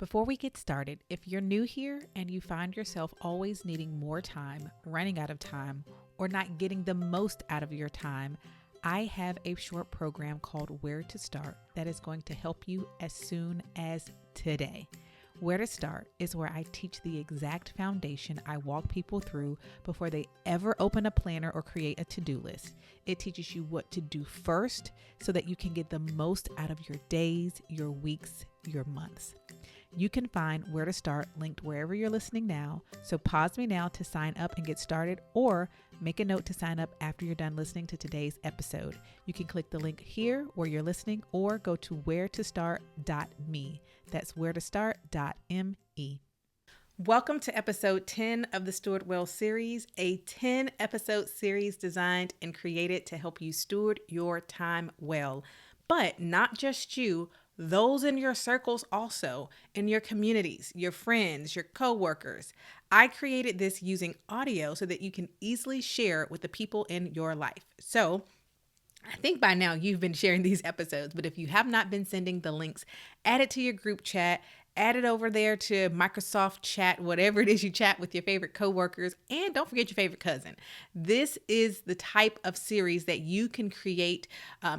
Before we get started, if you're new here and you find yourself always needing more time, running out of time, or not getting the most out of your time, I have a short program called Where to Start that is going to help you as soon as today. Where to Start is where I teach the exact foundation I walk people through before they ever open a planner or create a to-do list. It teaches you what to do first so that you can get the most out of your days, your weeks, your months. You can find Where to Start linked wherever you're listening now. So pause me now to sign up and get started, or make a note to sign up after you're done listening to today's episode. You can click the link here where you're listening or go to wheretostart.me. That's wheretostart.me. Welcome to episode 10 of the Steward Well series, a 10 episode series designed and created to help you steward your time well. But not just you, those in your circles also, in your communities, your friends, your coworkers. I created this using audio so that you can easily share with the people in your life. So I think by now you've been sharing these episodes, but if you have not been sending the links, add it to your group chat, add it over there to Microsoft Chat, whatever it is you chat with your favorite coworkers, and don't forget your favorite cousin. This is the type of series that you can create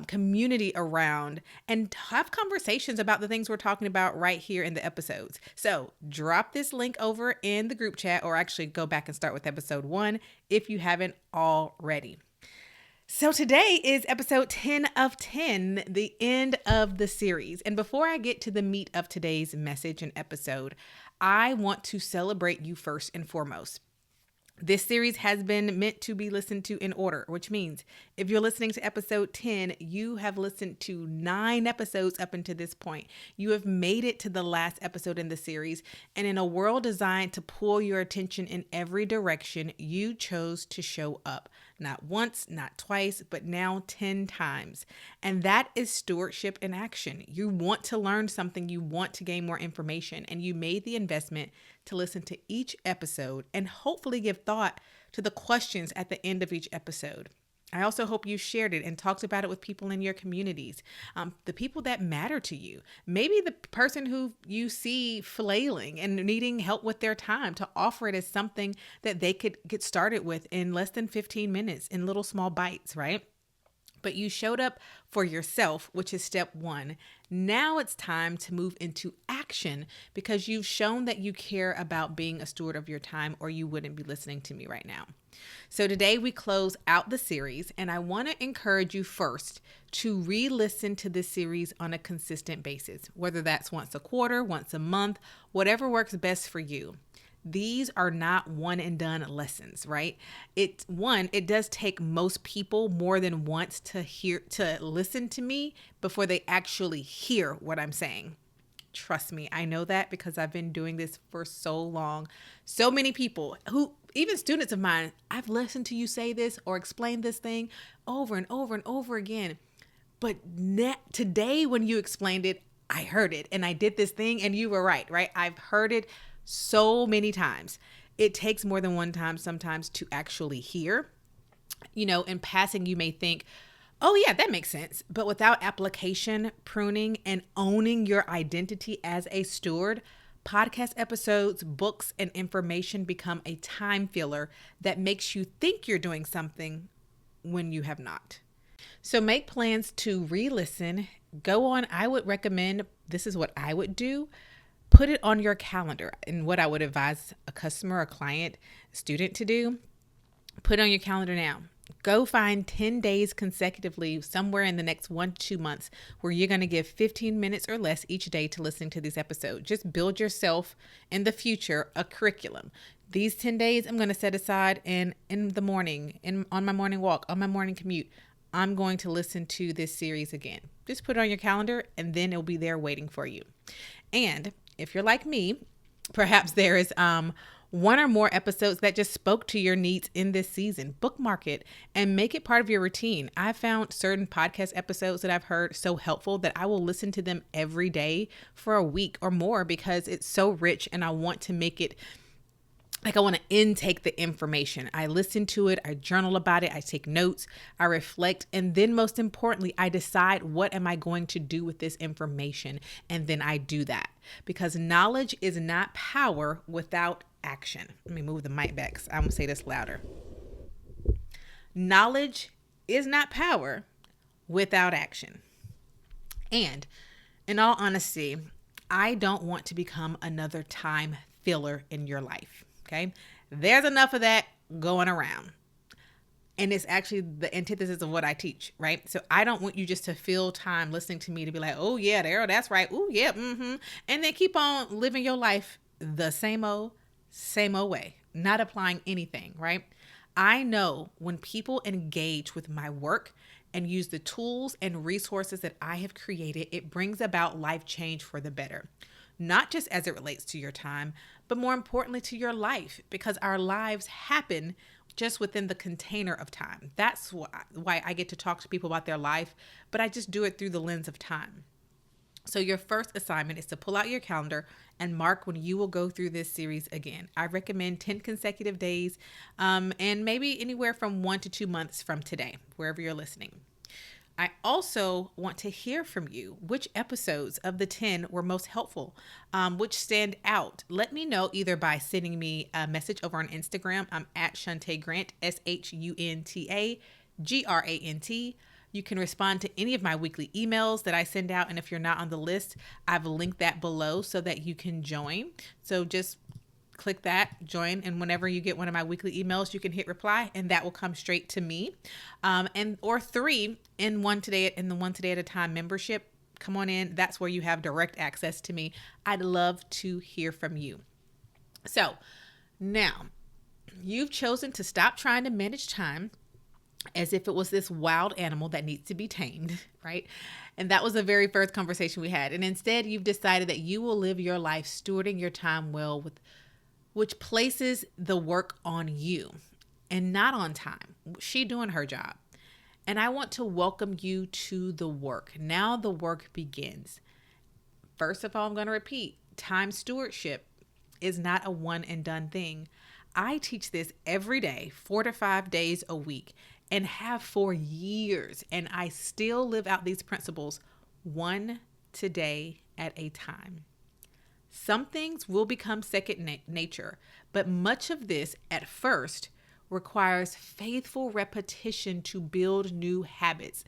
community around and have conversations about the things we're talking about right here in the episodes. So drop this link over in the group chat, or actually go back and start with episode 1 if you haven't already. So today is episode 10 of 10, the end of the series. And before I get to the meat of today's message and episode, I want to celebrate you first and foremost. This series has been meant to be listened to in order, which means if you're listening to episode 10, you have listened to 9 episodes up until this point. You have made it to the last episode in the series, and in a world designed to pull your attention in every direction, you chose to show up. Not once, not twice, but now 10 times. And that is stewardship in action. You want to learn something, you want to gain more information, and you made the investment to listen to each episode and hopefully give thought to the questions at the end of each episode. I also hope you shared it and talked about it with people in your communities, the people that matter to you. Maybe the person who you see flailing and needing help with their time, to offer it as something that they could get started with in less than 15 minutes in little small bites, right? But you showed up for yourself, which is step 1. Now it's time to move into action because you've shown that you care about being a steward of your time, or you wouldn't be listening to me right now. So today we close out the series, and I want to encourage you first to re-listen to this series on a consistent basis, whether that's once a quarter, once a month, whatever works best for you. These are not one and done lessons, right? It does take most people more than once to listen to me before they actually hear what I'm saying. Trust me, I know that because I've been doing this for so long. So many people even students of mine, I've listened to you say this or explain this thing over and over and over again. But today when you explained it, I heard it and I did this thing and you were right? I've heard it so many times. It takes more than one time sometimes to actually hear. In passing, you may think, oh yeah, that makes sense. But without application, pruning, and owning your identity as a steward, podcast episodes, books, and information become a time filler that makes you think you're doing something when you have not. So make plans to re-listen. Go on. I would recommend, this is what I would do. Put it on your calendar. And what I would advise a customer, a client, a student to do, put it on your calendar now. Go find 10 days consecutively somewhere in the next 1 to 2 months where you're going to give 15 minutes or less each day to listening to this episode. Just build yourself in the future a curriculum. These 10 days I'm going to set aside in the morning, on my morning walk, on my morning commute. I'm going to listen to this series again. Just put it on your calendar and then it'll be there waiting for you. And if you're like me, perhaps there is one or more episodes that just spoke to your needs in this season. Bookmark it and make it part of your routine. I found certain podcast episodes that I've heard so helpful that I will listen to them every day for a week or more because it's so rich and I want to make it like I want to intake the information. I listen to it, I journal about it, I take notes, I reflect, and then most importantly, I decide what am I going to do with this information, and then I do that. Because knowledge is not power without action. Let me move the mic back, 'cause I'm going to say this louder. Knowledge is not power without action. And in all honesty, I don't want to become another time filler in your life. Okay. There's enough of that going around. And it's actually the antithesis of what I teach, right? So I don't want you just to fill time listening to me to be like, oh yeah, Daryl, that's right. Oh yeah. Mm-hmm. And then keep on living your life the same old way, not applying anything, right? I know when people engage with my work and use the tools and resources that I have created, it brings about life change for the better. Not just as it relates to your time, but more importantly to your life, because our lives happen just within the container of time. That's why I get to talk to people about their life, but I just do it through the lens of time. So your first assignment is to pull out your calendar and mark when you will go through this series again. I recommend 10 consecutive days, and maybe anywhere from 1 to 2 months from today, wherever you're listening. I also want to hear from you. Which episodes of the 10 were most helpful? Which stand out? Let me know either by sending me a message over on Instagram. I'm at Shunta Grant, SHUNTA GRANT. You can respond to any of my weekly emails that I send out. And if you're not on the list, I've linked that below so that you can join. So just click that, join, and whenever you get one of my weekly emails, you can hit reply, and that will come straight to me. Or 3 in the One Today at a Time membership. Come on in. That's where you have direct access to me. I'd love to hear from you. So now you've chosen to stop trying to manage time as if it was this wild animal that needs to be tamed, right? And that was the very first conversation we had. And instead, you've decided that you will live your life stewarding your time well, which places the work on you and not on time. She doing her job. And I want to welcome you to the work. Now the work begins. First of all, I'm going to repeat, time stewardship is not a one and done thing. I teach this every day, 4 to 5 days a week, and have for years. And I still live out these principles one today at a time. Some things will become second nature, but much of this at first requires faithful repetition to build new habits.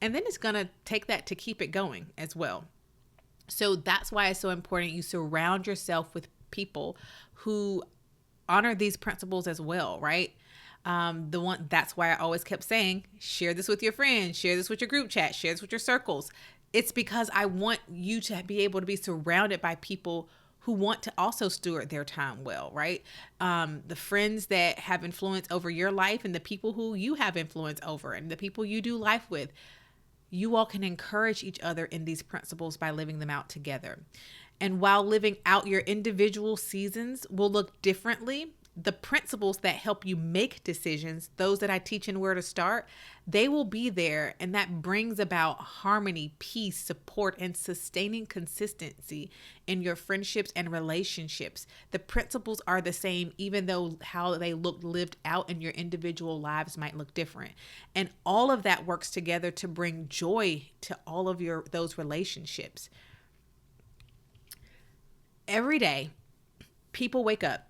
And then it's going to take that to keep it going as well. So that's why it's so important you surround yourself with people who honor these principles as well, right? That's why I always kept saying, share this with your friends, share this with your group chat, share this with your circles. It's because I want you to be able to be surrounded by people who want to also steward their time well, right? The friends that have influence over your life and the people who you have influence over and the people you do life with, you all can encourage each other in these principles by living them out together. And while living out your individual seasons will look differently, the principles that help you make decisions, those that I teach in Where to Start, they will be there. And that brings about harmony, peace, support, and sustaining consistency in your friendships and relationships. The principles are the same, even though how they look lived out in your individual lives might look different. And all of that works together to bring joy to all of those relationships. Every day, people wake up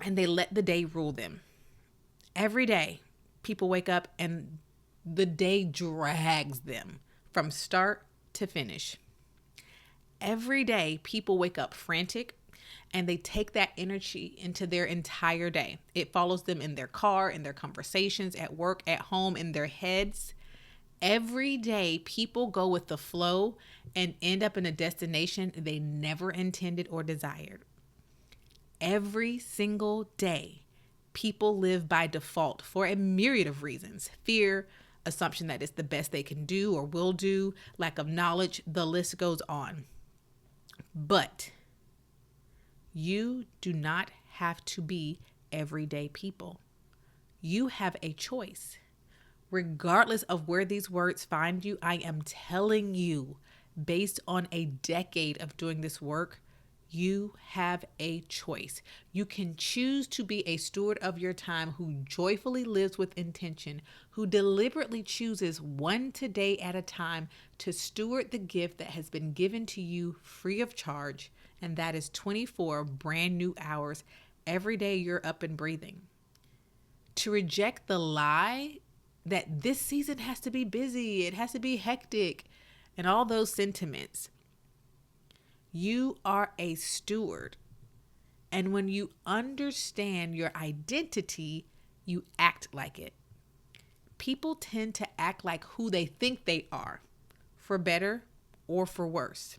and they let the day rule them. Every day, people wake up and the day drags them from start to finish. Every day, people wake up frantic and they take that energy into their entire day. It follows them in their car, in their conversations, at work, at home, in their heads. Every day, people go with the flow and end up in a destination they never intended or desired. Every single day, people live by default for a myriad of reasons. Fear, assumption that it's the best they can do or will do, lack of knowledge, the list goes on. But you do not have to be everyday people. You have a choice. Regardless of where these words find you, I am telling you, based on a decade of doing this work, You have a choice. You can choose to be a steward of your time who joyfully lives with intention, who deliberately chooses one today at a time to steward the gift that has been given to you free of charge, and that is 24 brand new hours every day you're up and breathing. To reject the lie that this season has to be busy, it has to be hectic, and all those sentiments. You are a steward. And when you understand your identity, you act like it. People tend to act like who they think they are, for better or for worse.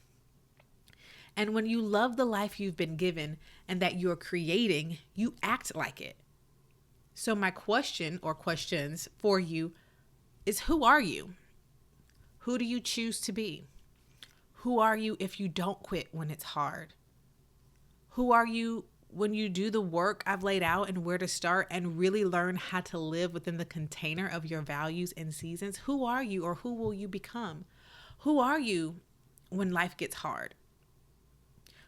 And when you love the life you've been given and that you're creating, you act like it. So my question or questions for you is, who are you? Who do you choose to be? Who are you if you don't quit when it's hard? Who are you when you do the work I've laid out and where to start and really learn how to live within the container of your values and seasons? Who are you, or who will you become? Who are you when life gets hard?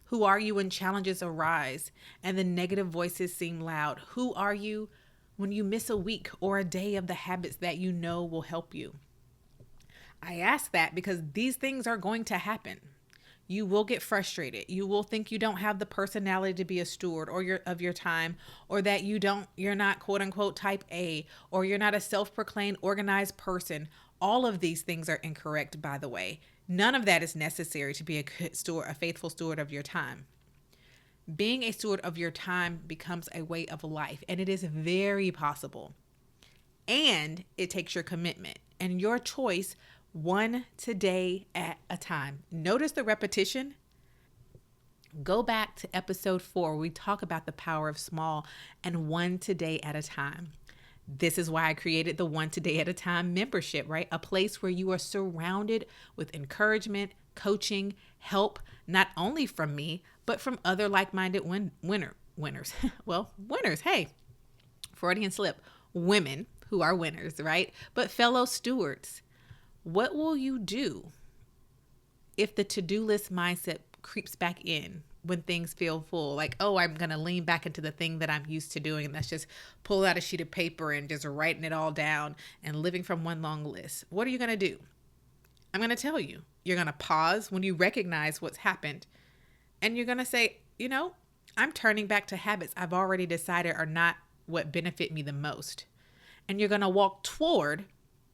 Who are you when challenges arise and the negative voices seem loud? Who are you when you miss a week or a day of the habits that you know will help you? I ask that because these things are going to happen. You will get frustrated. You will think you don't have the personality to be a steward of your time, or that you're not quote unquote type A, or you're not a self-proclaimed organized person. All of these things are incorrect, by the way. None of that is necessary to be a good steward, a faithful steward of your time. Being a steward of your time becomes a way of life, and it is very possible. And it takes your commitment and your choice, one today at a time. Notice the repetition. Go back to episode 4. We talk about the power of small and one today at a time. This is why I created the One Today at a Time membership, right? A place where you are surrounded with encouragement, coaching, help, not only from me, but from other like-minded winners. Well, winners, hey, Freudian slip, women who are winners, right? But fellow stewards. What will you do if the to-do list mindset creeps back in when things feel full? Like, oh, I'm going to lean back into the thing that I'm used to doing. And that's just pull out a sheet of paper and just writing it all down and living from one long list. What are you going to do? I'm going to tell you. You're going to pause when you recognize what's happened. And you're going to say, I'm turning back to habits I've already decided are not what benefit me the most. And you're going to walk toward,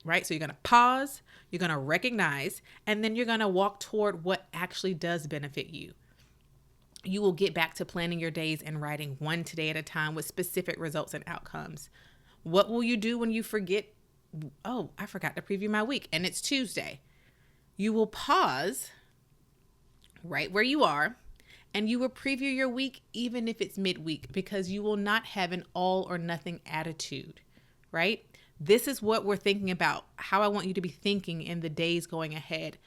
right? So you're going to pause, you're going to recognize, and then you're going to walk toward what actually does benefit you. You will get back to planning your days and writing one today at a time with specific results and outcomes. What will you do when you forget, oh, I forgot to preview my week and it's Tuesday? You will pause right where you are and you will preview your week even if it's midweek, because you will not have an all or nothing attitude, right? This is what we're thinking about, how I want you to be thinking in the days going ahead.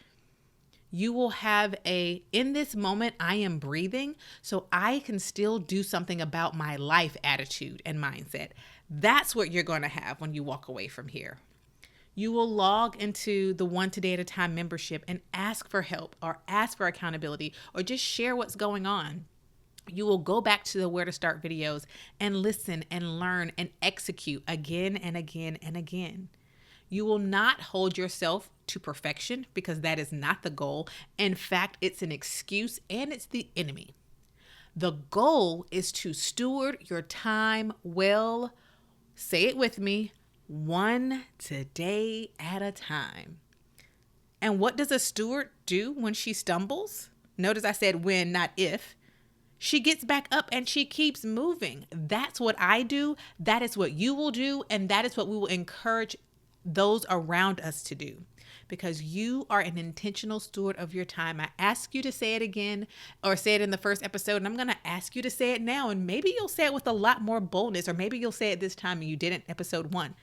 You will have in this moment, I am breathing, so I can still do something about my life attitude and mindset. That's what you're going to have when you walk away from here. You will log into the One Today at a Time membership and ask for help or ask for accountability or just share what's going on. You will go back to the Where to Start videos and listen and learn and execute again and again and again. You will not hold yourself to perfection, because that is not the goal. In fact, it's an excuse and it's the enemy. The goal is to steward your time well. Say it with me, one today at a time. And what does a steward do when she stumbles? Notice I said when, not if. She gets back up and she keeps moving. That's what I do. That is what you will do. And that is what we will encourage those around us to do, because you are an intentional steward of your time. I ask you to say it again, or say it in the first episode, and I'm going to ask you to say it now, and maybe you'll say it with a lot more boldness, or maybe you'll say it this time and you didn't episode 1.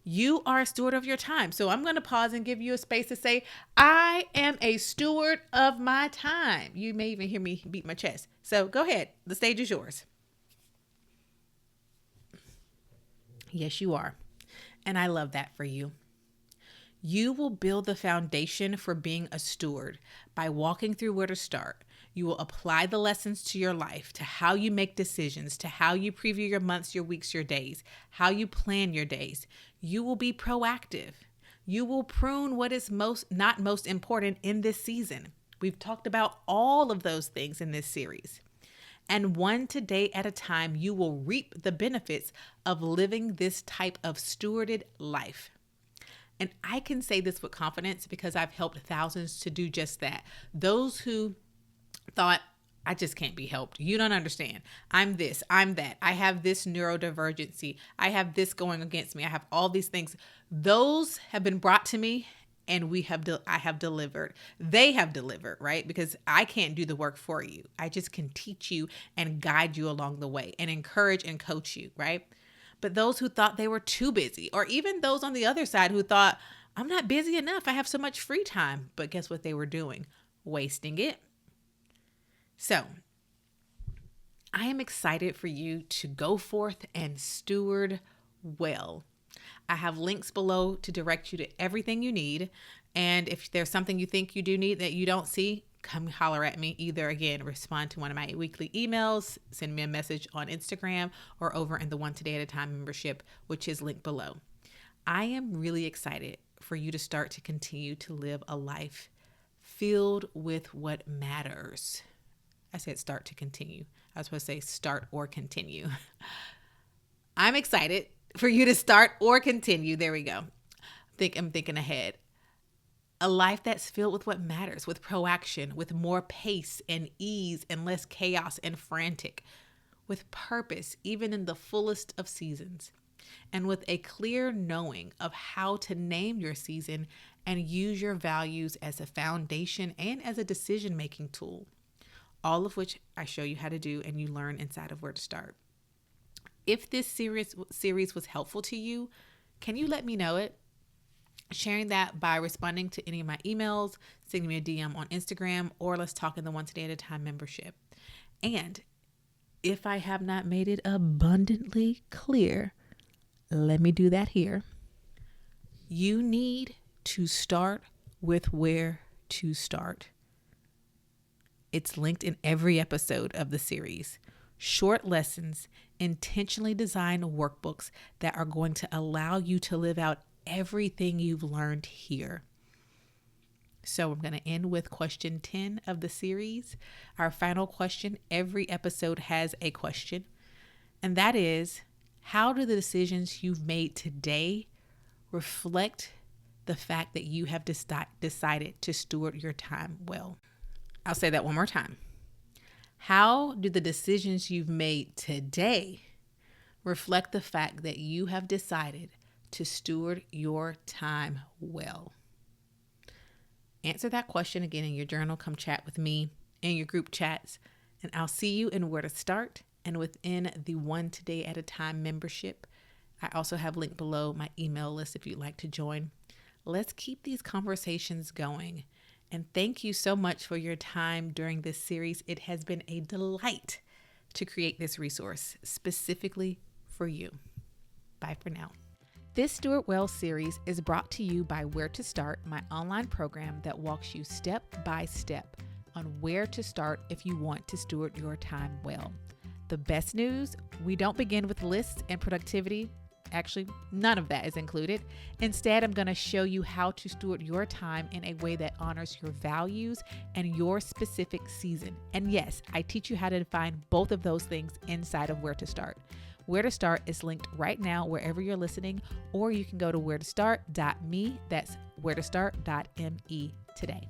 You are a steward of your time. So I'm going to pause and give you a space to say, I am a steward of my time. You may even hear me beat my chest. So go ahead. The stage is yours. Yes, you are. And I love that for you. You will build the foundation for being a steward by walking through where to start. You will apply the lessons to your life, to how you make decisions, to how you preview your months, your weeks, your days, how you plan your days. You will be proactive. You will prune what is not most important in this season. We've talked about all of those things in this series. And one today at a time, you will reap the benefits of living this type of stewarded life. And I can say this with confidence because I've helped thousands to do just that. Those who thought, I just can't be helped. You don't understand. I'm this, I'm that. I have this neurodivergency. I have this going against me. I have all these things. Those have been brought to me and I have delivered. They have delivered, right? Because I can't do the work for you. I just can teach you and guide you along the way and encourage and coach you, right? But those who thought they were too busy, or even those on the other side who thought, I'm not busy enough. I have so much free time. But guess what they were doing? Wasting it. So I am excited for you to go forth and steward well. I have links below to direct you to everything you need. And if there's something you think you do need that you don't see, come holler at me. Either, again, respond to one of my weekly emails, send me a message on Instagram, or over in the One Today at a Time membership, which is linked below. I am really excited for you to start to continue to live a life filled with what matters. I said start to continue. I was supposed to say start or continue. I'm excited for you to start or continue. There we go. I'm thinking ahead. A life that's filled with what matters, with proaction, with more pace and ease and less chaos and frantic, with purpose, even in the fullest of seasons, and with a clear knowing of how to name your season and use your values as a foundation and as a decision-making tool, all of which I show you how to do and you learn inside of Where to Start. If this series was helpful to you, can you let me know it? Sharing that by responding to any of my emails, sending me a DM on Instagram, or let's talk in the One Today at a Time membership. And if I have not made it abundantly clear, let me do that here. You need to start with where to start. It's linked in every episode of the series. Short lessons, intentionally designed workbooks that are going to allow you to live out everything you've learned here. So I'm going to end with question 10 of the series. Our final question. Every episode has a question, and that is, how do the decisions you've made today reflect the fact that you have decided to steward your time well? I'll say that one more time. How do the decisions you've made today reflect the fact that you have decided to steward your time well? Answer that question again in your journal. Come chat with me in your group chats, and I'll see you in Where to Start and within the One Today at a Time membership. I also have linked below my email list if you'd like to join. Let's keep these conversations going. And thank you so much for your time during this series. It has been a delight to create this resource specifically for you. Bye for now. This Steward Well series is brought to you by Where to Start, my online program that walks you step by step on where to start if you want to steward your time well. The best news, we don't begin with lists and productivity. Actually, none of that is included. Instead, I'm going to show you how to steward your time in a way that honors your values and your specific season. And yes, I teach you how to define both of those things inside of Where to Start. Where to Start is linked right now wherever you're listening, or you can go to wheretostart.me. That's wheretostart.me today.